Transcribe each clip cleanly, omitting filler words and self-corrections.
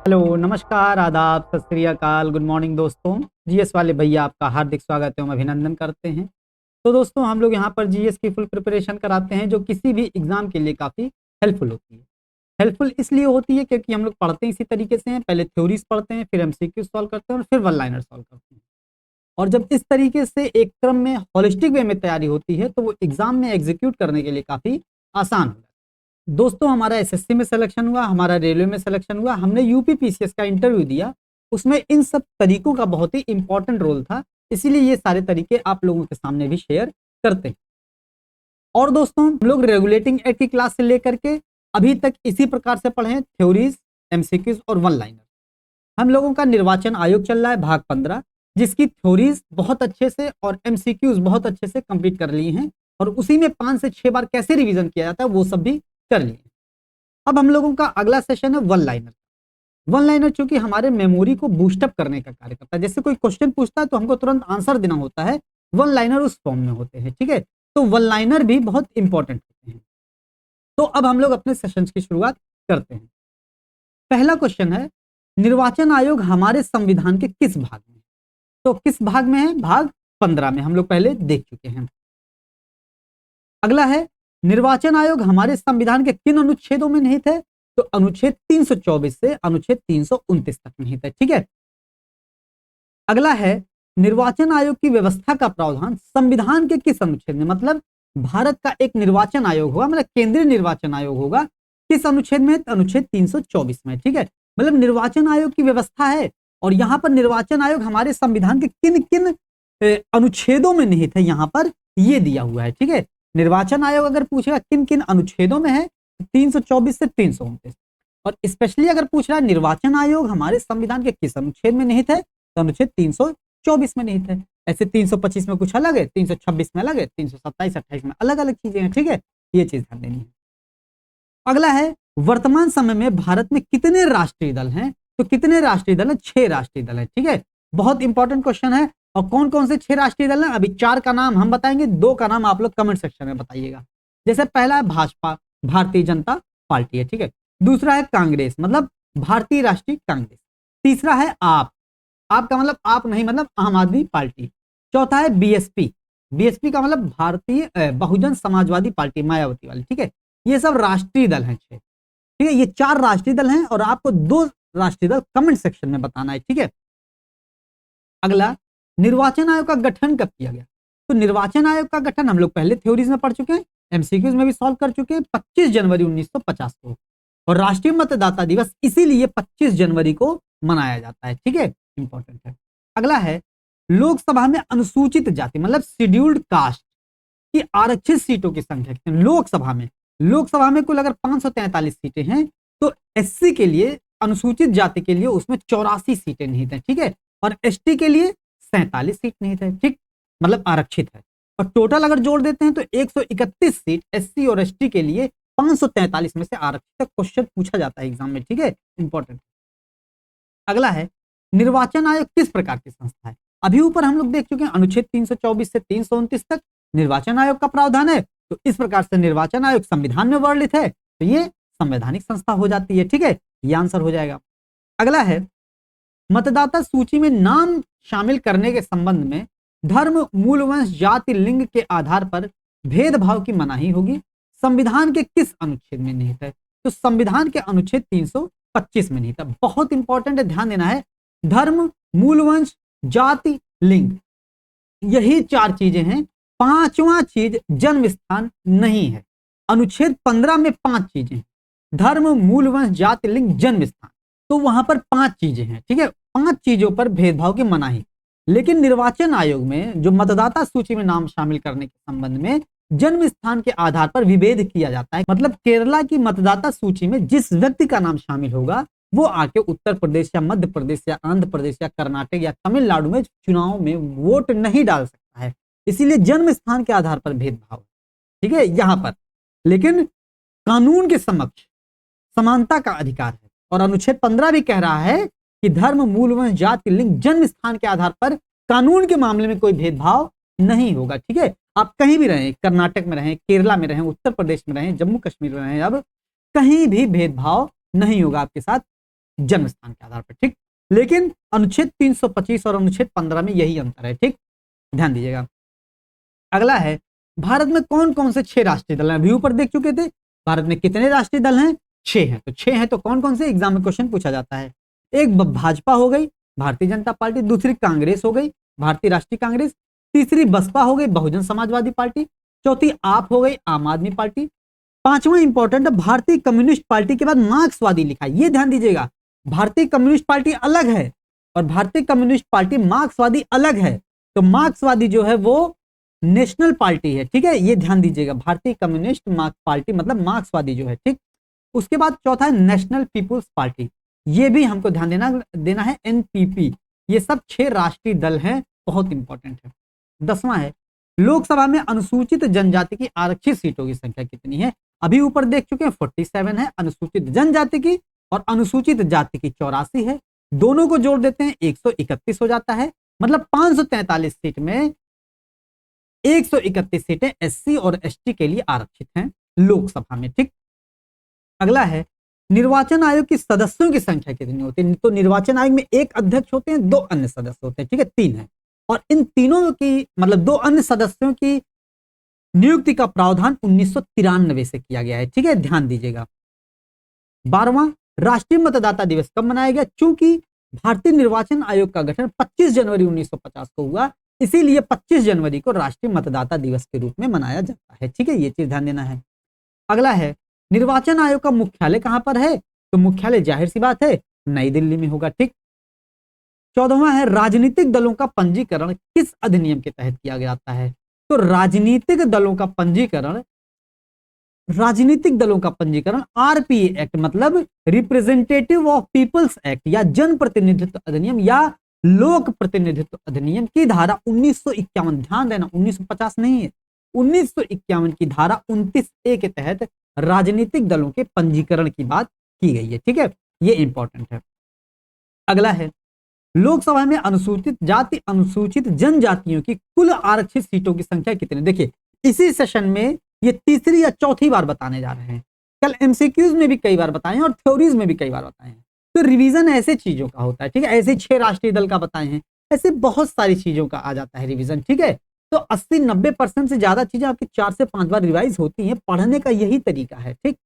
Hello, नमस्कार, आदाब, सत श्री अकाल, गुड मॉर्निंग दोस्तों। जीएस वाले भैया आपका हार्दिक स्वागत एवं अभिनंदन करते हैं। तो दोस्तों हम लोग यहाँ पर जीएस की फुल प्रिपरेशन कराते हैं जो किसी भी एग्जाम के लिए काफ़ी हेल्पफुल होती है। हेल्पफुल इसलिए होती है क्योंकि हम लोग पढ़ते हैं इसी तरीके से हैं, पहले थ्योरीज पढ़ते हैं, फिर एमसीक्यू सॉल्व करते हैं और फिर वन लाइनर सॉल्व करते हैं। और जब इस तरीके से एक क्रम में होलिस्टिक वे में तैयारी होती है तो वो एग्जाम में एग्जीक्यूट करने के लिए काफ़ी आसान होता है। दोस्तों हमारा एसएससी में सिलेक्शन हुआ, हमारा रेलवे में सिलेक्शन हुआ, हमने यूपी पीसीएस का इंटरव्यू दिया, उसमें इन सब तरीकों का बहुत ही इंपॉर्टेंट रोल था, इसीलिए ये सारे तरीके आप लोगों के सामने भी शेयर करते हैं। और दोस्तों हम लोग रेगुलेटिंग एक्ट की क्लास से लेकर के अभी तक इसी प्रकार से पढ़े हैं, थ्योरीज, एमसीक्यूज और वन लाइनर। हम लोगों का निर्वाचन आयोग चल रहा है भाग 15, जिसकी थ्योरीज बहुत अच्छे से और एमसीक्यूज बहुत अच्छे से कंप्लीट कर ली हैं और उसी में 5 से 6 बार कैसे रिवीजन किया जाता है वो सब भी कर लिए। अब हम लोगों का अगला सेशन है वन लाइनर। वन लाइनर चूंकि हमारे मेमोरी को बूस्टअप करने का कार्य करता है, जैसे कोई क्वेश्चन पूछता है तो हमको तुरंत आंसर देना होता है, वन लाइनर उस फॉर्म में होते हैं, ठीक है। तो वन लाइनर भी बहुत इंपॉर्टेंट होते हैं। तो अब हम लोग अपने सेशन की शुरुआत करते हैं। पहला क्वेश्चन है, निर्वाचन आयोग हमारे संविधान के किस भाग में? तो किस भाग में है? भाग 15 में, हम लोग पहले देख चुके हैं। अगला है, निर्वाचन आयोग हमारे संविधान के किन अनुच्छेदों में निहित है? तो अनुच्छेद 324 से अनुच्छेद 329 तक निहित है, ठीक है। अगला है, निर्वाचन आयोग की व्यवस्था का प्रावधान संविधान के किस अनुच्छेद में? मतलब भारत का एक निर्वाचन आयोग होगा, मतलब केंद्रीय निर्वाचन आयोग होगा, किस अनुच्छेद में? अनुच्छेद 324 में, ठीक है। मतलब निर्वाचन आयोग की व्यवस्था है और यहाँ पर निर्वाचन आयोग हमारे संविधान के किन किन अनुच्छेदों में निहित है, यहाँ पर ये दिया हुआ है, ठीक है। निर्वाचन आयोग अगर पूछेगा किन किन अनुच्छेदों में है, 324 से 329। और स्पेशली अगर पूछ रहा है निर्वाचन आयोग हमारे संविधान के किस अनुच्छेद में निहित है, तो अनुच्छेद 324 में निहित है। ऐसे 325 में कुछ अलग है, 326 में अलग है, 327, 28 में अलग अलग चीजें हैं, ठीक है। ये चीज ध्यान देनी है। अगला है, वर्तमान समय में भारत में कितने राष्ट्रीय दल हैं? तो कितने राष्ट्रीय दल हैं? 6 राष्ट्रीय दल हैं, ठीक है। बहुत इंपॉर्टेंट क्वेश्चन है। और कौन कौन से 6 राष्ट्रीय दल हैं? अभी 4 का नाम हम बताएंगे, 2 का नाम आप लोग कमेंट सेक्शन में बताइएगा। जैसे पहला है भाजपा, भारतीय जनता पार्टी है, ठीक है। दूसरा है कांग्रेस, मतलब भारतीय राष्ट्रीय कांग्रेस। तीसरा है आप का मतलब आप नहीं, मतलब आम आदमी पार्टी। चौथा है बीएसपी, बीएसपी का मतलब भारतीय बहुजन समाजवादी पार्टी, मायावती वाली, ठीक है। ये सब राष्ट्रीय दल हैं 6, ठीक है। ये 4 राष्ट्रीय दल हैं और आपको 2 राष्ट्रीय दल कमेंट सेक्शन में बताना है, ठीक है। अगला, निर्वाचन आयोग का गठन कब किया गया? तो निर्वाचन आयोग का गठन हम लोग पहले थ्योरीज में पढ़ चुके हैं, एमसीक्यूज में भी सॉल्व कर चुके हैं, 25 जनवरी 1950 को। और राष्ट्रीय मतदाता दिवस इसीलिए 25 जनवरी को मनाया जाता है, ठीक है, इंपॉर्टेंट है। अगला है, लोकसभा में अनुसूचित जाति मतलब शेड्यूल्ड कास्ट की आरक्षित सीटों की संख्या कितनी? लोकसभा में कुल अगर 543 सीटें हैं तो एससी के लिए, अनुसूचित जाति के लिए उसमें 84 सीटें निहित हैं, ठीक है। और एसटी के लिए 47 सीट निहित है, ठीक, मतलब आरक्षित है। और टोटल अगर जोड़ देते हैं तो 131 सीट एससी और एसटी के लिए 543 में से आरक्षित है। क्वेश्चन पूछा जाता है एग्जाम में, ठीक है, इंपॉर्टेंट। अगला है, निर्वाचन आयोग किस प्रकार की संस्था है? अभी ऊपर हम लोग देख चुके हैं अनुच्छेद 324 से 329 तक निर्वाचन आयोग का प्रावधान है, तो इस प्रकार से निर्वाचन आयोग संविधान में वर्णित है, तो ये संवैधानिक संस्था हो जाती है, ठीक है, ये आंसर हो जाएगा। अगला है, मतदाता सूची में नाम शामिल करने के संबंध में धर्म, मूल वंश, जाति, लिंग के आधार पर भेदभाव की मनाही होगी, संविधान के किस अनुच्छेद में निहित है? तो संविधान के अनुच्छेद 325 में निहित है। बहुत इंपॉर्टेंट है, ध्यान देना है। धर्म, मूल वंश, जाति, लिंग, यही 4 चीजें हैं। 5वां चीज जन्म स्थान नहीं है। अनुच्छेद 15 में 5 चीजें, धर्म, मूल वंश, जाति, लिंग, जन्म स्थान, तो वहां पर 5 चीजें हैं, ठीक है। 5 चीजों पर भेदभाव की मनाही। लेकिन निर्वाचन आयोग में जो मतदाता सूची में नाम शामिल करने के संबंध में जन्म स्थान के आधार पर विभेद किया जाता है। मतलब केरला की मतदाता सूची में जिस व्यक्ति का नाम शामिल होगा वो आके उत्तर प्रदेश या मध्य प्रदेश या आंध्र प्रदेश या कर्नाटक या तमिलनाडु में चुनाव में वोट नहीं डाल सकता है, इसीलिए जन्म स्थान के आधार पर भेदभाव, ठीक है, यहां पर। लेकिन कानून के समक्ष समानता का अधिकार है और अनुच्छेद 15 भी कह रहा है कि धर्म, मूल वंश, जाति, लिंग, जन्म स्थान के आधार पर कानून के मामले में कोई भेदभाव नहीं होगा, ठीक है। आप कहीं भी रहें, कर्नाटक में रहें, केरला में रहें, उत्तर प्रदेश में रहें, जम्मू कश्मीर में रहें, अब कहीं भी भेदभाव नहीं होगा आपके साथ जन्म स्थान के आधार पर, ठीक। लेकिन अनुच्छेद 325 और अनुच्छेद 15 में यही अंतर है, ठीक, ध्यान दीजिएगा। अगला है, भारत में कौन कौन से 6 राष्ट्रीय दल हैं? अभी ऊपर देख चुके थे, भारत में कितने राष्ट्रीय दल हैं? 6 हैं। तो 6 हैं तो कौन कौन से? एग्जाम में क्वेश्चन पूछा जाता है। एक भाजपा हो गई, भारतीय जनता पार्टी, दूसरी कांग्रेस हो गई, भारतीय राष्ट्रीय कांग्रेस, तीसरी बसपा हो गई, बहुजन समाजवादी पार्टी, चौथी आप हो गई, आम आदमी पार्टी, पांचवा इंपॉर्टेंट, भारतीय कम्युनिस्ट पार्टी के बाद मार्क्सवादी लिखा है। ये ध्यान दीजिएगा, भारतीय कम्युनिस्ट पार्टी अलग है और भारतीय कम्युनिस्ट पार्टी मार्क्सवादी अलग है। तो मार्क्सवादी जो है वो नेशनल पार्टी है, ठीक है, ये ध्यान दीजिएगा। भारतीय कम्युनिस्ट मार्क्स पार्टी मतलब मार्क्सवादी जो है, ठीक। उसके बाद चौथा है नेशनल पीपुल्स पार्टी, ये भी हमको ध्यान देना है, एनपीपी। ये सब 6 राष्ट्रीय दल हैं, बहुत इंपॉर्टेंट है। 10वां है, लोकसभा में अनुसूचित जनजाति की आरक्षित सीटों की संख्या कितनी है? अभी ऊपर देख चुके हैं 47 है अनुसूचित जनजाति की, और अनुसूचित जाति की 84 है। दोनों को जोड़ देते हैं 131 हो जाता है। मतलब 543 सीट में 131 सीटें एससी और एसटी के लिए आरक्षित हैं लोकसभा में, ठीक। अगला है, निर्वाचन आयोग की सदस्यों की संख्या कितनी होती है? तो निर्वाचन आयोग में एक अध्यक्ष होते हैं, 2 अन्य सदस्य होते हैं, ठीक है, 3 है। और इन तीनों की मतलब 2 अन्य सदस्यों की नियुक्ति का प्रावधान 1993 से किया गया है, ठीक है, ध्यान दीजिएगा। 12वां, राष्ट्रीय मतदाता दिवस कब मनाया गया? चूंकि भारतीय निर्वाचन आयोग का गठन 25 जनवरी 1950 को हुआ, इसीलिए 25 जनवरी को राष्ट्रीय मतदाता दिवस के रूप में मनाया जाता है, ठीक है, ये चीज ध्यान देना है। अगला है, निर्वाचन आयोग का मुख्यालय कहां पर है? तो मुख्यालय जाहिर सी बात है नई दिल्ली में होगा, ठीक। 14वां है, राजनीतिक दलों का पंजीकरण किस अधिनियम के तहत किया जाता है? तो राजनीतिक दलों का पंजीकरण आरपीए एक्ट मतलब रिप्रेजेंटेटिव ऑफ पीपल्स एक्ट या जन प्रतिनिधित्व अधिनियम या लोक प्रतिनिधित्व अधिनियम की धारा 1951, ध्यान देना 1950 नहीं है, 1951 की धारा 29A के तहत राजनीतिक दलों के पंजीकरण की बात की गई है, ठीक है, ये इंपॉर्टेंट है। अगला है, लोकसभा में अनुसूचित जाति अनुसूचित जनजातियों की कुल आरक्षित सीटों की संख्या कितनी? देखिए, इसी सेशन में ये तीसरी या चौथी बार बताने जा रहे हैं। कल एमसीक्यूज में भी कई बार बताए हैं और थ्योरीज में भी कई बार बताए हैं। तो रिवीजन ऐसे चीजों का होता है, ठीक है, ऐसे 6 राष्ट्रीय दल का बताए हैं, ऐसे बहुत सारी चीजों का आ जाता है रिवीजन, ठीक है। तो 80-90% से ज्यादा चीजें आपकी 4 से 5 बार रिवाइज होती हैं, पढ़ने का यही तरीका है, ठीक।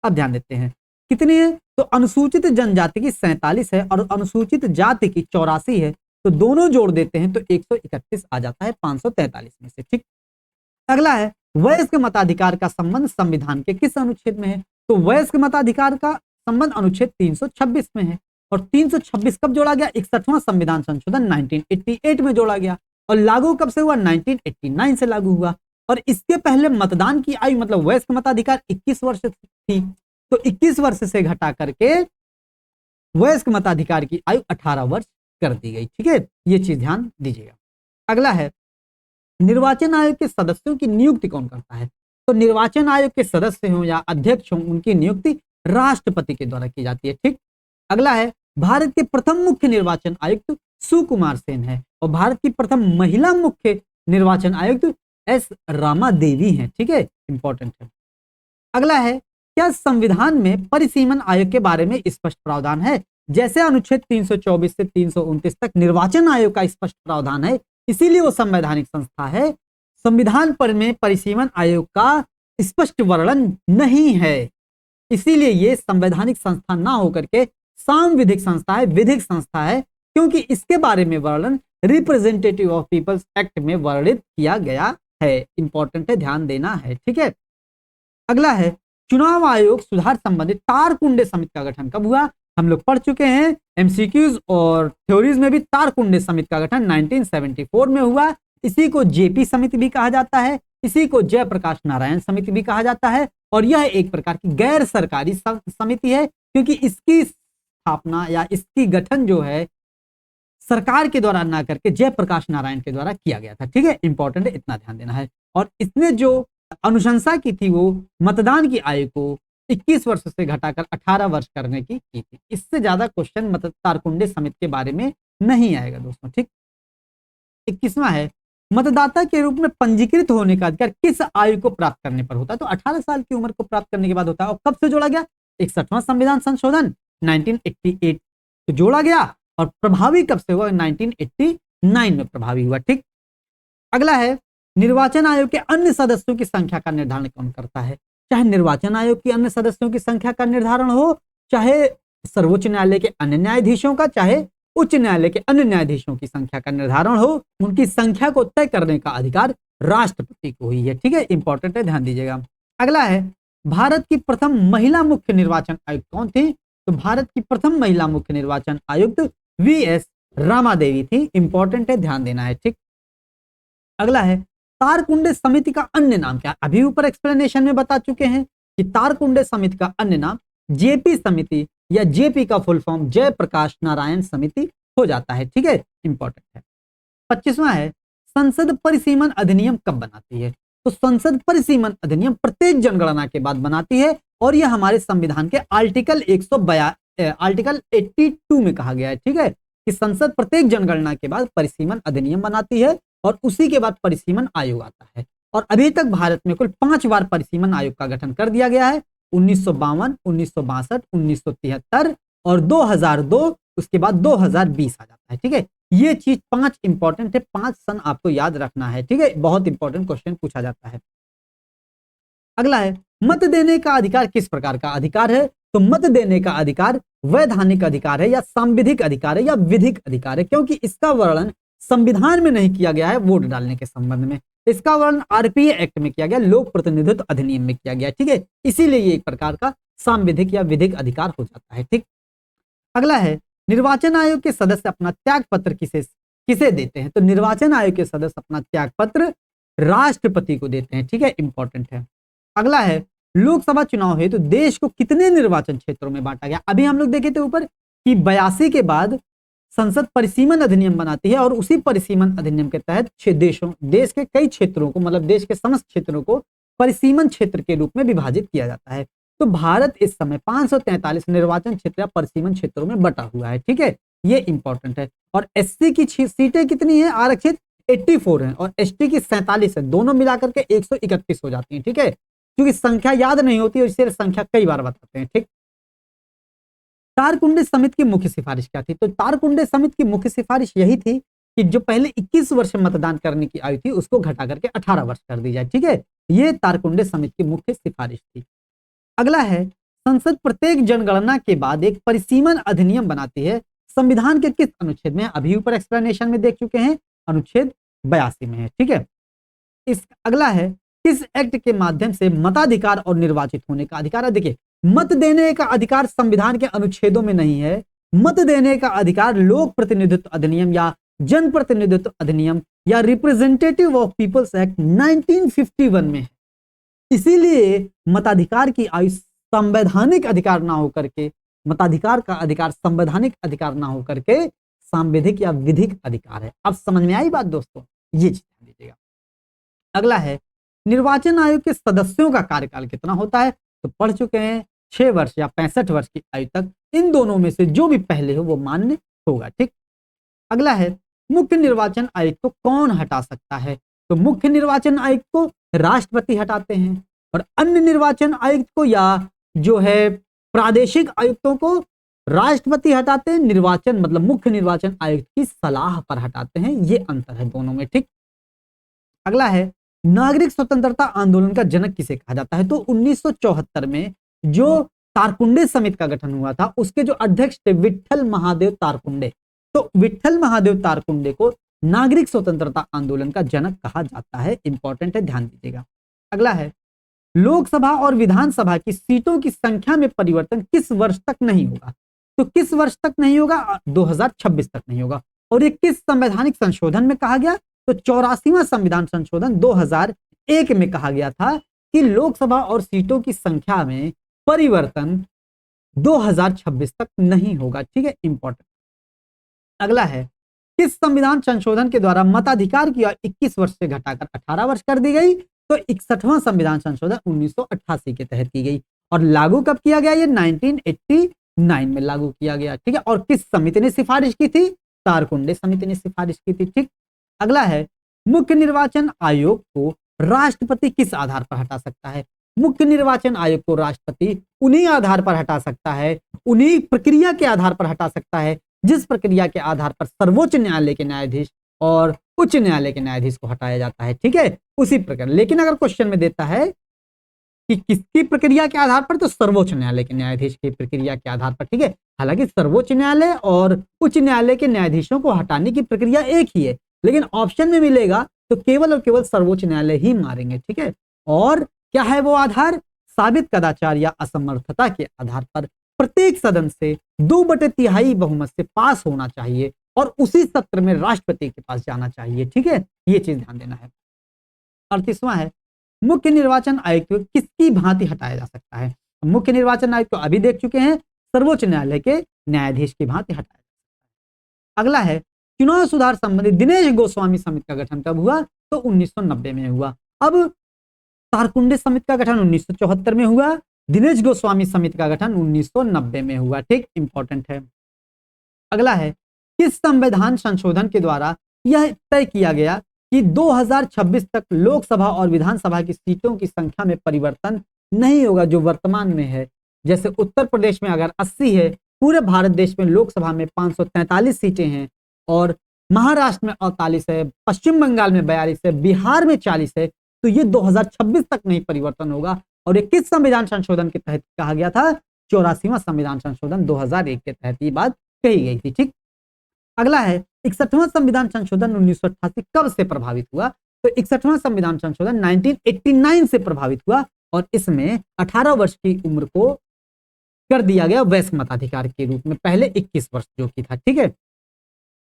अब ध्यान देते हैं कितनी है? तो अनुसूचित जनजाति की 47 है और अनुसूचित जाति की 84 है, तो दोनों जोड़ देते हैं तो 131 आ जाता है 543 में से, ठीक। अगला है, वयस्क मताधिकार का संबंध संविधान के किस अनुच्छेद में है? तो वयस्क मताधिकार का संबंध अनुच्छेद 326 में है, और 326 कब जोड़ा गया? 61वां संविधान संशोधन 1988 में जोड़ा गया, और लागू कब से हुआ? 1989 से लागू हुआ। और इसके पहले मतदान की आयु मतलब वयस्क मताधिकार 21 वर्ष थी, तो 21 वर्ष से घटा करके वयस्क मताधिकार की आयु 18 वर्ष कर दी गई, ठीक है, ये चीज ध्यान दीजिएगा। अगला है, निर्वाचन आयोग के सदस्यों की नियुक्ति कौन करता है? तो निर्वाचन आयोग के सदस्य हों या अध्यक्ष हों, उनकी नियुक्ति राष्ट्रपति के द्वारा की जाती है, ठीक। अगला है, भारत के प्रथम मुख्य निर्वाचन आयुक्त सुकुमार सेन है और भारत की प्रथम महिला मुख्य निर्वाचन आयुक्त एस रामा देवी हैं, ठीक है, इंपॉर्टेंट है। अगला है, क्या संविधान में परिसीमन आयोग के बारे में स्पष्ट प्रावधान है? जैसे अनुच्छेद 324 से 329 तक निर्वाचन आयोग का स्पष्ट प्रावधान है, इसीलिए वो संवैधानिक संस्था है। संविधान पर में परिसीमन आयोग का स्पष्ट वर्णन नहीं है, इसीलिए ये संवैधानिक संस्था ना होकर के सांविधिक संस्था है, विधिक संस्था है, क्योंकि इसके बारे में वर्णन रिप्रेजेंटेटिव ऑफ पीपल्स एक्ट में वर्णित किया गया है। इंपॉर्टेंट है, ध्यान देना है, ठीक है। अगला है, चुनाव आयोग सुधार संबंधित तारकुंडे समिति का गठन कब हुआ? हम लोग पढ़ चुके हैं एमसीक्यूज और थ्योरीज में भी। तारकुंडे समिति का गठन 1974 में हुआ। इसी को जेपी समिति भी कहा जाता है, इसी को जयप्रकाश नारायण समिति भी कहा जाता है, और यह एक प्रकार की गैर सरकारी समिति है, क्योंकि इसकी स्थापना या इसकी गठन जो है सरकार के द्वारा ना करके जयप्रकाश नारायण के द्वारा किया गया था, ठीक है, इंपॉर्टेंट है, इतना ध्यान देना है। और इसने जो अनुशंसा की थी वो मतदान की आयु को 21 वर्ष से घटाकर 18 वर्ष करने की थी। इससे ज्यादा क्वेश्चन तारकुंडे समिति के बारे में नहीं आएगा दोस्तों, ठीक। 21वां है, मतदाता के रूप में पंजीकृत होने का अधिकार किस आयु को प्राप्त करने पर होता है? तो 18 साल की उम्र को प्राप्त करने के बाद होता है। और कब से जोड़ा गया? 61वां संविधान संशोधन 1988 तो जोड़ा गया, और प्रभावी कब से हुआ? 1989 में प्रभावी हुआ। ठीक, अगला है निर्वाचन आयोग के अन्य सदस्यों की संख्या का निर्धारण कौन करता है? चाहे निर्वाचन आयोग की अन्य सदस्यों की संख्या का निर्धारण हो, चाहे सर्वोच्च न्यायालय के अन्य न्यायाधीशों का, चाहे उच्च न्यायालय के अन्य न्यायाधीशों की संख्या का निर्धारण हो, उनकी संख्या को तय करने का अधिकार राष्ट्रपति को ही है। ठीक है, इंपॉर्टेंट है, ध्यान दीजिएगा। अगला है भारत की प्रथम महिला मुख्य निर्वाचन आयुक्त कौन थी? तो भारत की प्रथम महिला मुख्य निर्वाचन आयुक्त वीएस रामा देवी थी। इंपॉर्टेंट है, ध्यान देना है। ठीक, अगला है तारकुंडे समिति का अन्य नाम क्या? अभी ऊपर एक्सप्लेनेशन में बता चुके हैं कि तारकुंडे समिति का अन्य नाम जेपी समिति या जेपी का फुल फॉर्म जयप्रकाश नारायण समिति हो जाता है। ठीक है, इंपॉर्टेंट है। 25वां है संसद परिसीमन अधिनियम कब बनाती है? तो संसद परिसीमन अधिनियम प्रत्येक जनगणना के बाद बनाती है, और यह हमारे संविधान के आर्टिकल 82 में कहा गया है। ठीक है, कि संसद प्रत्येक जनगणना के बाद परिसीमन अधिनियम बनाती है, और उसी के बाद परिसीमन आयोग आता है। और अभी तक भारत में कुल 5 बार परिसीमन आयोग का गठन कर दिया गया है। 1952, 1962, 1973 और 2002, उसके बाद 2020 आ जाता है। ठीक है, ये चीज 5 इंपॉर्टेंट है, 5 सन आपको याद रखना है। ठीक है, बहुत इंपॉर्टेंट क्वेश्चन पूछा जाता है। अगला है मत देने का अधिकार किस प्रकार का अधिकार है? तो मत देने का अधिकार वैधानिक अधिकार है, या सांविधिक अधिकार है, या विधिक अधिकार है, क्योंकि इसका वर्णन संविधान में नहीं किया गया है वोट डालने के संबंध में। इसका वर्णन आरपीए एक्ट में किया गया, लोक प्रतिनिधित्व अधिनियम में किया गया। ठीक है, इसीलिए ये एक प्रकार का सांविधिक या विधिक अधिकार हो जाता है। ठीक, अगला है निर्वाचन आयोग के सदस्य अपना त्याग पत्र किसे देते हैं? तो निर्वाचन आयोग के सदस्य अपना त्याग पत्र राष्ट्रपति को देते हैं। ठीक है, इंपॉर्टेंट है। अगला है लोकसभा चुनाव हेतु देश को कितने निर्वाचन क्षेत्रों में बांटा गया? अभी हम लोग देखे थे ऊपर कि 82 के बाद संसद परिसीमन अधिनियम बनाती है, और उसी परिसीमन अधिनियम के तहत देश के कई क्षेत्रों को, मतलब देश के समस्त क्षेत्रों को परिसीमन क्षेत्र के रूप में विभाजित किया जाता है। तो भारत इस समय 543 निर्वाचन क्षेत्र या परिसीमन क्षेत्रों में बटा हुआ है। ठीक है, ये इंपॉर्टेंट है। और एससी की सीटें कितनी है आरक्षित? 84 है, और एसटी की 47 है, दोनों मिलाकर के 131 हो जाती है। ठीक है, क्योंकि संख्या याद नहीं होती, और इसलिए संख्या कई बार बताते हैं। ठीक, तारकुंडे समिति की मुख्य सिफारिश क्या थी? तो तारकुंडे समिति की मुख्य सिफारिश यही थी कि जो पहले 21 वर्ष मतदान करने की आयु थी उसको घटा करके 18 वर्ष कर दी जाए। ठीक है, ये तारकुंडे समिति की मुख्य सिफारिश थी। अगला है संसद प्रत्येक जनगणना के बाद एक परिसीमन अधिनियम बनाती है, संविधान के किस अनुच्छेद में? अभी ऊपर एक्सप्लेनेशन में देख चुके हैं, अनुच्छेद 82 में है। ठीक है, अगला है किस एक्ट के माध्यम से मताधिकार और निर्वाचित होने का अधिकार है? देखिए, मत देने का अधिकार संविधान के अनुच्छेदों में नहीं है। मत देने का अधिकार लोक प्रतिनिधित्व अधिनियम या जन प्रतिनिधित्व अधिनियम या रिप्रेजेंटेटिव ऑफ पीपल्स एक्ट 1951 में है। इसीलिए मताधिकार की आयु संवैधानिक अधिकार ना होकर के, मताधिकार का अधिकार संवैधानिक अधिकार ना होकर के सांविधिक या विधिक अधिकार है। अब समझ में आई बात दोस्तों? ये चीज ध्यान दीजिएगा। अगला है निर्वाचन आयोग के सदस्यों का कार्यकाल कितना होता है? तो पढ़ चुके हैं 6 वर्ष या 65 वर्ष की आयु तक। इन दोनों में से जो भी पहले हो वो मान्य होगा। ठीक, अगला है मुख्य निर्वाचन आयुक्त को कौन हटा सकता है? तो मुख्य निर्वाचन आयुक्त को राष्ट्रपति हटाते हैं, और अन्य निर्वाचन आयुक्त को या जो है प्रादेशिक आयुक्तों को राष्ट्रपति हटाते हैं। निर्वाचन मतलब मुख्य निर्वाचन आयुक्त की सलाह पर हटाते हैं। ये अंतर है दोनों में। ठीक, अगला है नागरिक स्वतंत्रता आंदोलन का जनक किसे कहा जाता है? तो 1974 में जो तारकुंडे समिति का गठन हुआ था उसके जो अध्यक्ष थे विट्ठल महादेव तारकुंडे, तो विट्ठल महादेव तारकुंडे को नागरिक स्वतंत्रता आंदोलन का जनक कहा जाता है। इंपॉर्टेंट है, ध्यान दीजिएगा। अगला है लोकसभा और विधानसभा की सीटों की संख्या में परिवर्तन किस वर्ष तक नहीं होगा? तो किस वर्ष तक नहीं होगा? 2026 तक नहीं होगा। और ये किस संवैधानिक संशोधन में कहा गया? तो 84वां संविधान संशोधन 2001 में कहा गया था कि लोकसभा और सीटों की संख्या में परिवर्तन 2026 तक नहीं होगा। ठीक है, इंपॉर्टेंट। अगला है किस संविधान संशोधन के द्वारा मताधिकार की 21 वर्ष से घटाकर 18 वर्ष कर दी गई? तो 61वां संविधान संशोधन 1988 के तहत की गई। और लागू कब किया गया? ये 1989 में लागू किया गया। ठीक है, और किस समिति ने सिफारिश की थी? तारकुंडे समिति ने सिफारिश की थी। ठीक, अगला है मुख्य निर्वाचन आयोग को राष्ट्रपति किस आधार पर हटा सकता है? मुख्य निर्वाचन आयोग को राष्ट्रपति उन्हीं आधार पर हटा सकता है, उन्हीं प्रक्रिया के आधार पर हटा सकता है जिस प्रक्रिया के आधार पर सर्वोच्च न्यायालय के न्यायाधीश और उच्च न्यायालय के न्यायाधीश को हटाया जाता है। ठीक है, उसी प्रकार। लेकिन अगर क्वेश्चन में देता है कि किसकी प्रक्रिया के आधार पर, तो सर्वोच्च न्यायालय के न्यायाधीश की प्रक्रिया के आधार पर। ठीक है, हालांकि सर्वोच्च न्यायालय और उच्च न्यायालय के न्यायाधीशों को हटाने की प्रक्रिया एक ही है, लेकिन ऑप्शन में मिलेगा तो केवल और केवल सर्वोच्च न्यायालय ही मारेंगे। ठीक है, और क्या है वो आधार? साबित कदाचार या असमर्थता के आधार पर प्रत्येक सदन से 2/3 बहुमत से पास होना चाहिए और उसी सत्र में राष्ट्रपति के पास जाना चाहिए। ठीक है, ये चीज ध्यान देना है। 38वां है, मुख्य निर्वाचन आयुक्त को किसकी भांति हटाया जा सकता है? मुख्य निर्वाचन आयुक्त को अभी देख चुके हैं, सर्वोच्च न्यायालय के न्यायाधीश की भांति हटाया जा सकता है। अगला है, चुनाव सुधार संबंधी दिनेश गोस्वामी समिति का गठन कब हुआ? तो 1990 में हुआ। अब तारकुंडे समिति का गठन 1974 में हुआ, दिनेश गोस्वामी समिति का गठन 1990 में हुआ। ठीक, इंपॉर्टेंट है। अगला है, किस संविधान संशोधन के द्वारा यह तय किया गया कि 2026 तक लोकसभा और विधानसभा की सीटों की संख्या में परिवर्तन नहीं होगा जो वर्तमान में है? जैसे उत्तर प्रदेश में अगर 80 है, पूरे भारत देश में लोकसभा में 543 सीटें हैं और महाराष्ट्र में 48 है, पश्चिम बंगाल में 42 है, बिहार में 40 है, तो ये 2026 तक नहीं परिवर्तन होगा। और ये किस संविधान संशोधन के तहत कहा गया था? 84वां संविधान संशोधन 2001 के तहत ये बात कही गई थी। ठीक, अगला है, 61वां संविधान संशोधन 1988 कब से प्रभावित हुआ? तो 61वां संविधान संशोधन 1989 से प्रभावित हुआ और इसमें 18 वर्ष की उम्र को कर दिया गया वयस्क मताधिकार के रूप में, पहले 21 वर्ष जो की था। ठीक है,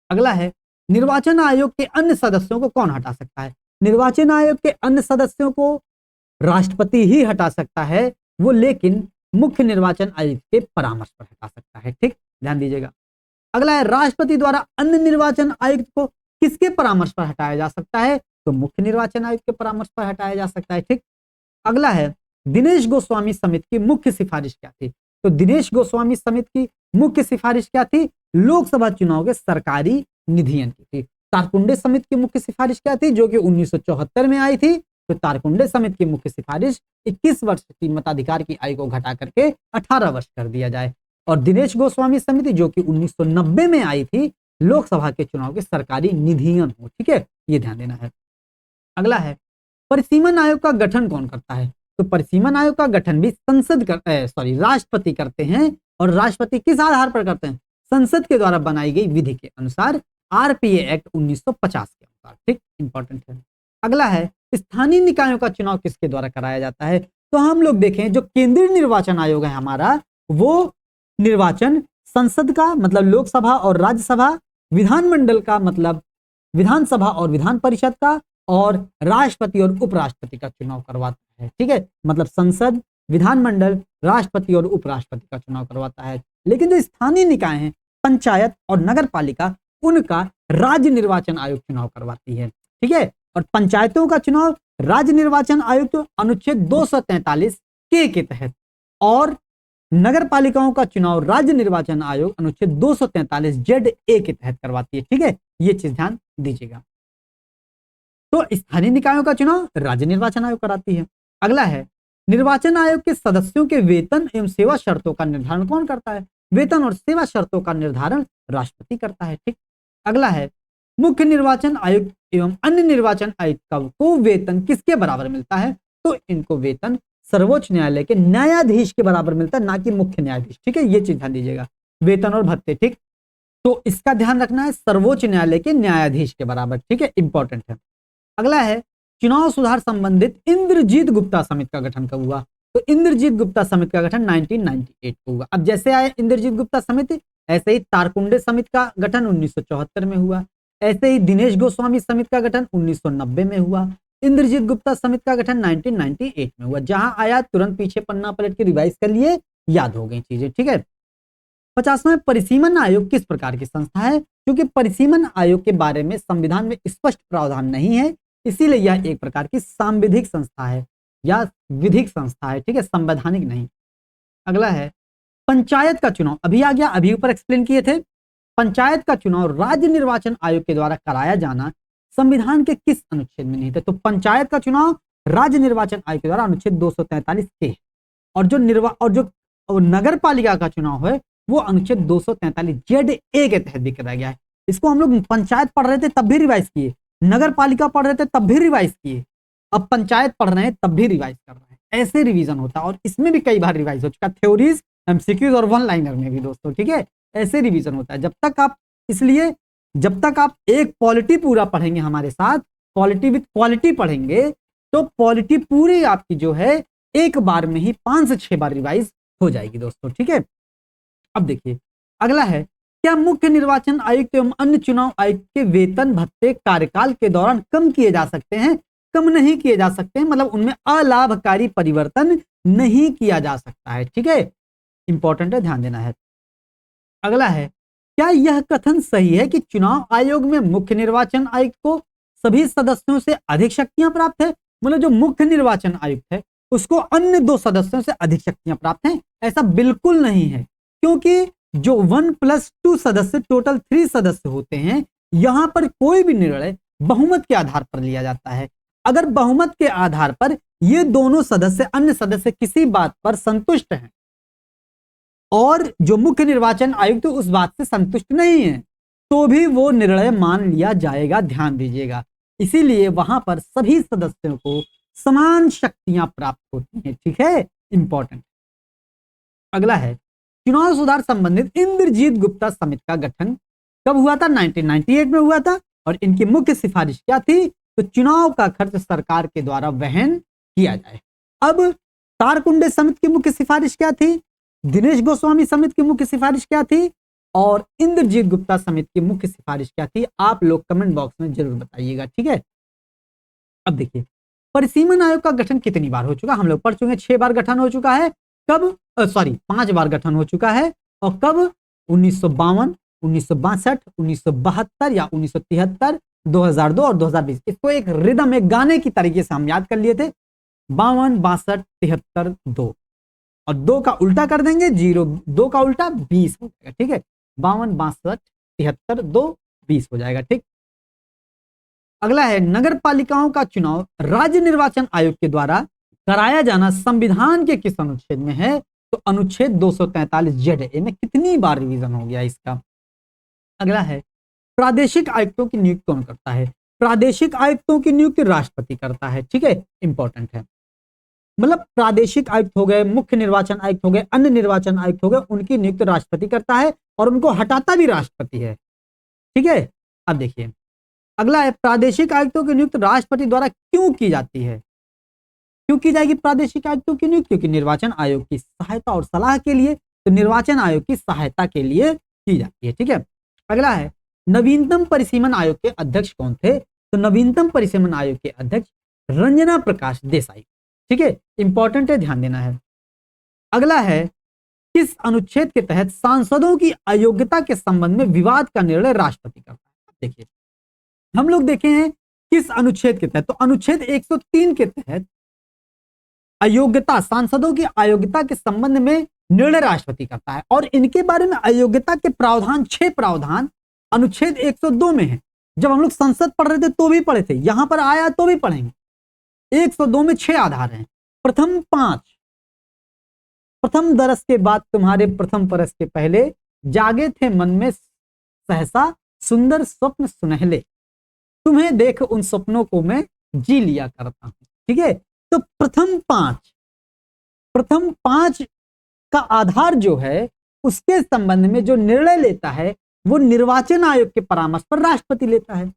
अगला है, निर्वाचन आयोग के अन्य सदस्यों को कौन हटा सकता है? निर्वाचन आयोग के अन्य सदस्यों को राष्ट्रपति ही हटा सकता है वो, लेकिन मुख्य निर्वाचन आयुक्त के परामर्श पर हटा सकता है। ठीक, ध्यान दीजिएगा। अगला है, राष्ट्रपति द्वारा अन्य निर्वाचन आयुक्त को किसके परामर्श पर हटाया जा सकता है? तो मुख्य निर्वाचन आयुक्त के परामर्श पर हटाया जा सकता है। ठीक, अगला है, दिनेश गोस्वामी समिति की मुख्य सिफारिश क्या थी? तो दिनेश गोस्वामी समिति की मुख्य सिफारिश क्या थी? लोकसभा चुनाव के सरकारी निधियन की थी। तारकुंडे समिति की मुख्य सिफारिश क्या थी? जो कि 1974 में आई थी। तो तारकुंडे समिति की मुख्य सिफारिश 21 वर्ष की मताधिकार की आयु को घटा करके 18 वर्ष कर दिया जाए। और दिनेश गोस्वामी समिति जो कि 1990 में आई थी, लोकसभा के चुनाव के सरकारी निधियन हो। ठीक है, ये ध्यान देना है। अगला है, परिसीमन आयोग का गठन कौन करता है? तो परिसीमन आयोग का गठन भी राष्ट्रपति करते हैं। और राष्ट्रपति किस आधार पर करते हैं? संसद के द्वारा बनाई गई विधि के अनुसार, आरपीए एक्ट 1950 के अनुसार। ठीक, इंपॉर्टेंट है। अगला है, स्थानीय निकायों का चुनाव किसके द्वारा कराया जाता है? तो हम लोग देखें, जो केंद्रीय निर्वाचन आयोग है हमारा, वो निर्वाचन संसद का मतलब लोकसभा और राज्यसभा, विधानमंडल का मतलब विधानसभा और विधान परिषद का, और राष्ट्रपति और उपराष्ट्रपति का चुनाव करवाता है। ठीक है, मतलब संसद, विधानमंडल, राष्ट्रपति और उपराष्ट्रपति का चुनाव करवाता है। लेकिन जो स्थानीय निकाय हैं, पंचायत और नगर पालिका, उनका राज्य निर्वाचन आयोग चुनाव करवाती है। ठीक है, और पंचायतों का चुनाव राज्य निर्वाचन आयोग अनुच्छेद 243 के तहत, और नगर पालिकाओं का चुनाव राज्य निर्वाचन आयोग अनुच्छेद 243 जेड ए के तहत करवाती है। ठीक है, ये चीज ध्यान दीजिएगा। तो स्थानीय निकायों का चुनाव राज्य निर्वाचन आयोग कराती है। अगला है, निर्वाचन आयोग के सदस्यों के वेतन एवं सेवा शर्तों का निर्धारण कौन करता है? वेतन और सेवा शर्तों का निर्धारण राष्ट्रपति करता है। ठीक, अगला है, मुख्य निर्वाचन आयुक्त एवं अन्य निर्वाचन आयुक्त को वेतन किसके बराबर मिलता है? तो इनको वेतन सर्वोच्च न्यायालय के न्यायाधीश के बराबर मिलता है, ना कि मुख्य न्यायाधीश। ठीक है, ये चीज ध्यान दीजिएगा, वेतन और भत्ते। ठीक, तो इसका ध्यान रखना है, सर्वोच्च न्यायालय के न्यायाधीश के बराबर। ठीक है, इंपॉर्टेंट है। अगला है, चुनाव सुधार संबंधित इंद्रजीत गुप्ता समिति का गठन कब हुआ? तो इंद्रजीत गुप्ता समिति का गठन 1998 को हुआ। अब जैसे आए इंद्रजीत गुप्ता समिति, ऐसे ही तारकुंडे समिति का गठन 1974 में हुआ, ऐसे ही दिनेश गोस्वामी समिति का गठन 1990 में हुआ, इंद्रजीत गुप्ता समिति का गठन 1998 में हुआ। जहां आया तुरंत पीछे पन्ना पलट के रिवाइज कर लिए, याद हो गई चीजें। ठीक है, 50वां, परिसीमन आयोग किस प्रकार की संस्था है? क्योंकि परिसीमन आयोग के बारे में संविधान में स्पष्ट प्रावधान नहीं है, इसीलिए यह एक प्रकार की सांविधिक संस्था है या विधिक संस्था है। ठीक है, संवैधानिक नहीं। अगला है, पंचायत का चुनाव अभी आ गया, अभी ऊपर एक्सप्लेन किए थे। पंचायत का चुनाव राज्य निर्वाचन आयोग के द्वारा कराया जाना संविधान के किस अनुच्छेद में नहीं था? तो पंचायत का चुनाव राज्य निर्वाचन आयोग के द्वारा अनुच्छेद 243 के, और जो नगर पालिका का चुनाव है वो अनुच्छेद 243 जेड ए के तहत भी कराया गया है। इसको हम लोग पंचायत पढ़ रहे थे तब भी रिवाइज किए, नगर पालिका पढ़ रहे थे तब भी रिवाइज किए, अब पंचायत पढ़ रहे हैं तब भी रिवाइज कर रहे हैं। ऐसे रिवीजन होता है और इसमें भी कई बार रिवाइज हो चुका, थ्योरीज, एमसीक्यूज और वन लाइनर में भी दोस्तों, ठीक है, ऐसे रिवीजन होता है। इसलिए जब तक आप एक पॉलिटी पूरा पढ़ेंगे हमारे साथ, पॉलिटी विद क्वालिटी पढ़ेंगे, तो पॉलिटी पूरी आपकी जो है एक बार में ही 5 से 6 बार रिवाइज हो जाएगी दोस्तों, ठीक है। अब देखिए अगला है, क्या मुख्य निर्वाचन आयुक्त एवं अन्य चुनाव आयुक्त के वेतन भत्ते कार्यकाल के दौरान कम किए जा सकते हैं? कम नहीं किए जा सकते हैं, मतलब उनमें अलाभकारी परिवर्तन नहीं किया जा सकता है, ठीक है, इंपॉर्टेंट है, ध्यान देना है। अगला है, क्या यह कथन सही है कि चुनाव आयोग में मुख्य निर्वाचन आयुक्त को सभी सदस्यों से अधिक शक्तियां प्राप्त है? मतलब जो मुख्य निर्वाचन आयुक्त है उसको अन्य 2 सदस्यों से अधिक शक्तियां प्राप्त हैं? ऐसा बिल्कुल नहीं है, क्योंकि जो 1+2 सदस्य टोटल 3 सदस्य होते हैं, यहां पर कोई भी निर्णय बहुमत के आधार पर लिया जाता है। अगर बहुमत के आधार पर ये दोनों सदस्य, अन्य सदस्य किसी बात पर संतुष्ट हैं और जो मुख्य निर्वाचन आयुक्त तो उस बात से संतुष्ट नहीं है, तो भी वो निर्णय मान लिया जाएगा, ध्यान दीजिएगा। इसीलिए वहां पर सभी सदस्यों को समान शक्तियां प्राप्त होती हैं, ठीक है, इंपॉर्टेंट। अगला है, चुनाव सुधार संबंधित इंद्रजीत गुप्ता समिति का गठन कब हुआ था? 1998 में हुआ था, और इनकी मुख्य सिफारिश क्या थी? तो चुनाव का खर्च सरकार के द्वारा वहन किया जाए। अब तारकुंडे समिति की मुख्य सिफारिश क्या थी? दिनेश गोस्वामी समिति की मुख्य सिफारिश क्या थी? और इंद्रजीत गुप्ता समिति की मुख्य सिफारिश क्या थी? आप लोग कमेंट बॉक्स में जरूर बताइएगा, ठीक है। अब देखिए, परिसीमन आयोग का गठन कितनी बार हो चुका? हम लोग पढ़ चुके हैं, 6 बार गठन हो चुका है। कब? 5 बार गठन हो चुका है, और कब? 1952, 1962, 1972 या 1973, 2002 और 2020। इसको एक रिदम, एक गाने की तरीके से हम याद कर लिए थे, 52, 62, 73, 2, और 2 का उल्टा कर देंगे 0, 2 का उल्टा 20 हो जाएगा, ठीक है, 52, 62, 73, 2, 20 हो जाएगा, ठीक। अगला है, नगर पालिकाओं का चुनाव राज्य निर्वाचन आयोग के द्वारा कराया जाना संविधान के किस अनुच्छेद में है? तो अनुच्छेद 243 जेड ए में। कितनी बार रिवीजन हो गया इसका। अगला है, प्रादेशिक आयुक्तों की नियुक्ति कौन करता है? प्रादेशिक आयुक्तों की नियुक्ति राष्ट्रपति करता है, ठीक है, इंपॉर्टेंट है। मतलब प्रादेशिक आयुक्त हो गए, मुख्य निर्वाचन आयुक्त हो गए, अन्य निर्वाचन आयुक्त हो गए, उनकी नियुक्ति राष्ट्रपति करता है और उनको हटाता भी राष्ट्रपति है, ठीक है। अब देखिए अगला है, प्रादेशिक आयुक्तों की नियुक्ति राष्ट्रपति द्वारा क्यों की जाती है? क्यों की जाएगी प्रादेशिक आयुक्तों की नियुक्ति? क्योंकि निर्वाचन आयोग की सहायता और सलाह के लिए, तो निर्वाचन आयोग की सहायता के लिए की जाती है, ठीक है। अगला है, नवीनतम परिसीमन आयोग के अध्यक्ष कौन थे? तो नवीनतम परिसीमन आयोग के अध्यक्ष रंजना प्रकाश देसाई, ठीक है, इंपॉर्टेंट है, ध्यान देना है। अगला है, किस अनुच्छेद के तहत सांसदों की अयोग्यता के संबंध में विवाद का निर्णय राष्ट्रपति करता है? देखिए हम लोग देखे हैं किस अनुच्छेद के तहत, तो अनुच्छेद 103 के तहत अयोग्यता, सांसदों की अयोग्यता के संबंध में निर्णय राष्ट्रपति करता है, और इनके बारे में अयोग्यता के प्रावधान 6 प्रावधान अनुच्छेद 102 में है। जब हम लोग संसद पढ़ रहे थे तो भी पढ़े थे, यहां पर आया तो भी पढ़ेंगे। 102 में 6 आधार हैं। प्रथम 5, प्रथम दरस के बाद तुम्हारे प्रथम परस के पहले, जागे थे मन में सहसा सुंदर स्वप्न सुनहले, तुम्हें देख उन सपनों को मैं जी लिया करता हूं, ठीक है। तो प्रथम 5 का आधार जो है, उसके संबंध में जो निर्णय लेता है वो निर्वाचन आयोग के परामर्श पर राष्ट्रपति लेता है।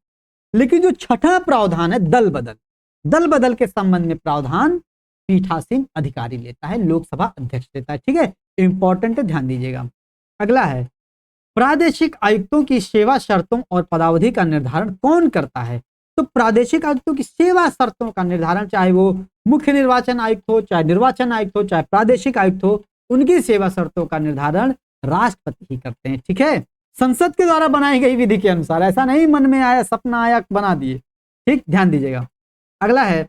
लेकिन जो छठा प्रावधान है दल बदल के संबंध में प्रावधान पीठासीन अधिकारी लेता है, लोकसभा अध्यक्ष लेता है, ठीक है, इंपॉर्टेंट है, ध्यान दीजिएगा। अगला है, प्रादेशिक आयुक्तों की सेवा शर्तों और पदावधि का निर्धारण कौन करता है? तो प्रादेशिक आयुक्तों की सेवा शर्तों का निर्धारण, चाहे वो मुख्य निर्वाचन आयुक्त हो, चाहे निर्वाचन आयुक्त हो, चाहे प्रादेशिक आयुक्त हो, उनकी सेवा शर्तों का निर्धारण राष्ट्रपति ही करते हैं, ठीक है, संसद के द्वारा बनाई गई विधि के अनुसार। ऐसा नहीं मन में आया, सपना आया, बना दिए, ठीक, ध्यान दीजिएगा। अगला है,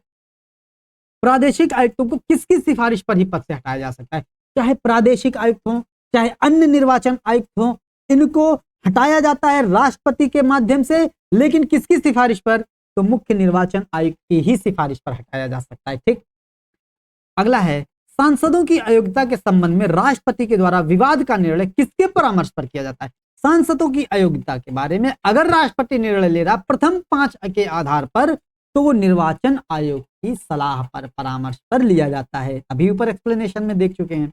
प्रादेशिक आयुक्तों को किसकी सिफारिश पर ही पद से हटाया जा सकता है? चाहे प्रादेशिक आयुक्त हो, चाहे अन्य निर्वाचन आयुक्त हो, इनको हटाया जाता है राष्ट्रपति के माध्यम से, लेकिन किसकी सिफारिश पर? तो मुख्य निर्वाचन आयुक्त की ही सिफारिश पर हटाया जा सकता है। ठीक, अगला है सांसदों की अयोग्यता के संबंध में राष्ट्रपति के द्वारा विवाद का निर्णय किसके परामर्श पर किया जाता है? सांसदों की अयोग्यता के बारे में अगर राष्ट्रपति निर्णय ले रहा प्रथम 5 के आधार पर, तो वो निर्वाचन आयोग की सलाह पर, परामर्श पर लिया जाता है। अभी ऊपर एक्सप्लेनेशन में देख चुके हैं।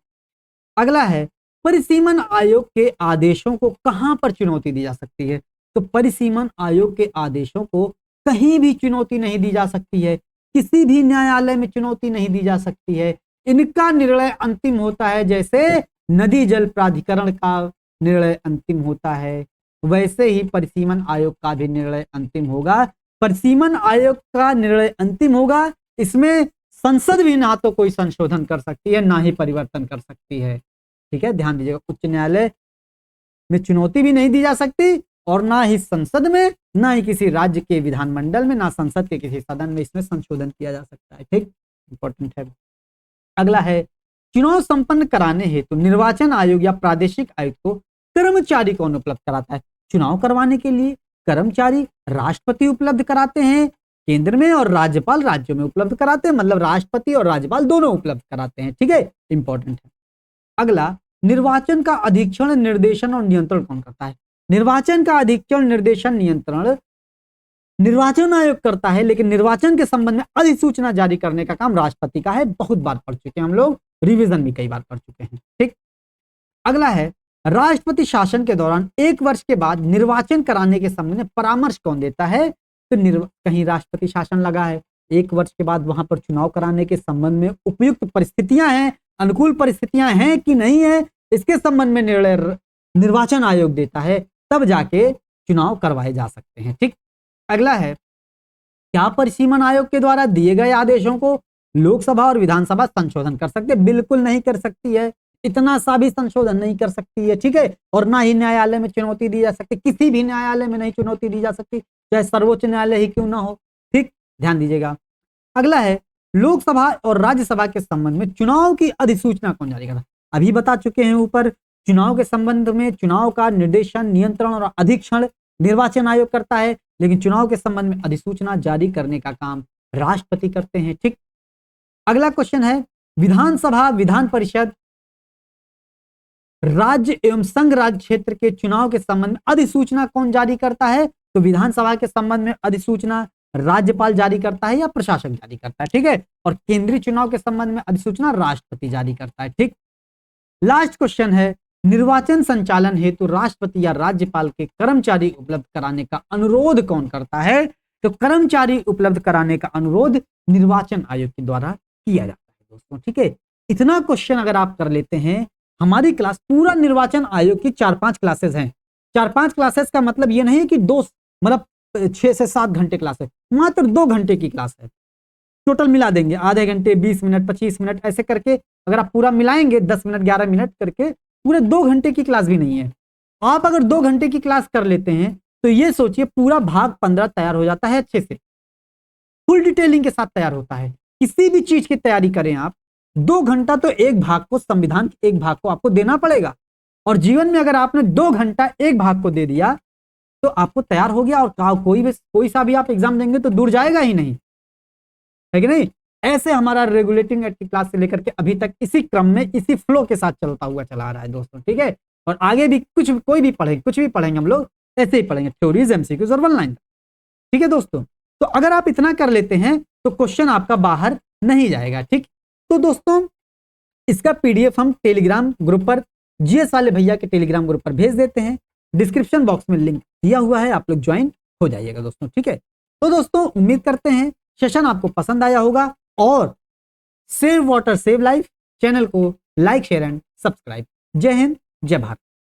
अगला है परिसीमन आयोग के आदेशों को कहां पर चुनौती दी जा सकती है? तो परिसीमन आयोग के आदेशों को कहीं भी चुनौती नहीं दी जा सकती है, किसी भी न्यायालय में चुनौती नहीं दी जा सकती है। इनका निर्णय अंतिम होता है, जैसे नदी जल प्राधिकरण का निर्णय अंतिम होता है, वैसे ही परिसीमन आयोग का भी निर्णय अंतिम होगा। परिसीमन आयोग का निर्णय अंतिम होगा, इसमें संसद भी ना तो कोई संशोधन कर सकती है, ना ही परिवर्तन कर सकती है। ठीक है, ध्यान दीजिएगा, उच्च न्यायालय में चुनौती भी नहीं दी जा सकती और ना ही संसद में, ना ही किसी राज्य के विधानमंडल में, ना संसद के किसी सदन में इसमें संशोधन किया जा सकता है। ठीक, इंपॉर्टेंट है। अगला है चुनाव संपन्न कराने हेतु निर्वाचन आयोग या प्रादेशिक आयुक्त को कर्मचारी कौन उपलब्ध कराता है? चुनाव करवाने के लिए कर्मचारी राष्ट्रपति उपलब्ध कराते हैं केंद्र में, और राज्यपाल राज्यों में उपलब्ध कराते हैं, मतलब राष्ट्रपति और राज्यपाल दोनों उपलब्ध कराते हैं। ठीक है, इंपॉर्टेंट है। अगला, निर्वाचन का अधीक्षण, निर्देशन और नियंत्रण कौन करता है? निर्वाचन का अधीक्षण, निर्देशन, नियंत्रण निर्वाचन आयोग करता है, लेकिन निर्वाचन के संबंध में अधिसूचना जारी करने का काम राष्ट्रपति का है। बहुत बार पढ़ चुके हैं हम लोग, रिवीजन भी कई बार कर चुके हैं। ठीक, अगला है राष्ट्रपति शासन के दौरान 1 वर्ष के बाद निर्वाचन कराने के संबंध में परामर्श कौन देता है? तो कहीं राष्ट्रपति शासन लगा है, 1 वर्ष के बाद वहां पर चुनाव कराने के संबंध में उपयुक्त परिस्थितियां हैं, अनुकूल परिस्थितियां हैं कि नहीं है, इसके संबंध में निर्णय निर्वाचन आयोग देता है, तब जाके चुनाव करवाए जा सकते हैं। ठीक, अगला है क्या परिसीमन आयोग के द्वारा दिए गए आदेशों को लोकसभा और विधानसभा संशोधन कर सकते? बिल्कुल नहीं कर सकती है, इतना सा भी संशोधन नहीं कर सकती है। ठीक है, और ना ही न्यायालय में चुनौती दी जा सकती, किसी भी न्यायालय में नहीं चुनौती दी जा सकती, चाहे सर्वोच्च न्यायालय ही क्यों ना हो। ठीक, ध्यान दीजिएगा। अगला है लोकसभा और राज्यसभा के संबंध में चुनाव की अधिसूचना कौन जारी करता? अभी बता चुके हैं ऊपर, चुनाव के संबंध में चुनाव का निर्देशन, नियंत्रण और अधीक्षण निर्वाचन आयोग करता है, लेकिन चुनाव के संबंध में अधिसूचना जारी करने का काम राष्ट्रपति करते हैं। ठीक, अगला क्वेश्चन है विधानसभा, विधान परिषद, राज्य एवं संघ राज्य क्षेत्र के चुनाव के संबंध में अधिसूचना कौन जारी करता है? तो विधानसभा के संबंध में अधिसूचना राज्यपाल जारी करता है या प्रशासक जारी करता है। ठीक है, और केंद्रीय चुनाव के संबंध में अधिसूचना राष्ट्रपति जारी करता है। ठीक, लास्ट क्वेश्चन है निर्वाचन संचालन हेतु राष्ट्रपति या राज्यपाल के कर्मचारी उपलब्ध कराने का अनुरोध कौन करता है? तो कर्मचारी उपलब्ध कराने का अनुरोध निर्वाचन आयोग के द्वारा किया जाता है दोस्तों। ठीक है, इतना क्वेश्चन अगर आप कर लेते हैं, हमारी क्लास पूरा निर्वाचन आयोग की 4-5 क्लासेस हैं। 4-5 क्लासेस का मतलब ये नहीं है कि 2 मतलब 6 से 7 घंटे क्लास है, मात्र 2 घंटे की क्लास है। टोटल मिला देंगे आधे घंटे, 20 मिनट, 25 मिनट ऐसे करके अगर आप पूरा मिलाएंगे 10 मिनट 11 मिनट करके, पूरे 2 घंटे की क्लास भी नहीं है। आप अगर 2 घंटे की क्लास कर लेते हैं तो ये सोचिए पूरा भाग 15 तैयार हो जाता है, अच्छे से फुल डिटेलिंग के साथ तैयार होता है। किसी भी चीज की तैयारी करें आप, 2 घंटा तो एक भाग को, संविधान के एक भाग को आपको देना पड़ेगा, और जीवन में अगर आपने 2 घंटा एक भाग को दे दिया तो आपको तैयार हो गया, और कोई सा भी आप एग्जाम देंगे तो दूर जाएगा ही नहीं, है कि नहीं। ऐसे हमारा रेगुलेटिंग एक्ट की क्लास से लेकर के अभी तक इसी क्रम में, इसी फ्लो के साथ चलता हुआ चला रहा है दोस्तों। ठीक है, और आगे भी कुछ भी पढ़ेंगे हम लोग, ऐसे ही पढ़ेंगे, थ्योरीज, एमसीक्यूज और वन लाइन। ठीक है दोस्तों, तो अगर आप इतना कर लेते हैं तो क्वेश्चन आपका बाहर नहीं जाएगा। ठीक, तो दोस्तों इसका पीडीएफ हम टेलीग्राम ग्रुप पर, जीएस वाले भैया के टेलीग्राम ग्रुप पर भेज देते हैं, डिस्क्रिप्शन बॉक्स में लिंक दिया हुआ है, आप लोग ज्वाइन हो जाइएगा दोस्तों। ठीक है, तो दोस्तों उम्मीद करते हैं सेशन आपको पसंद आया होगा, और save water save life channel को लाइक, शेयर एंड सब्सक्राइब। जय हिंद, जय भारत।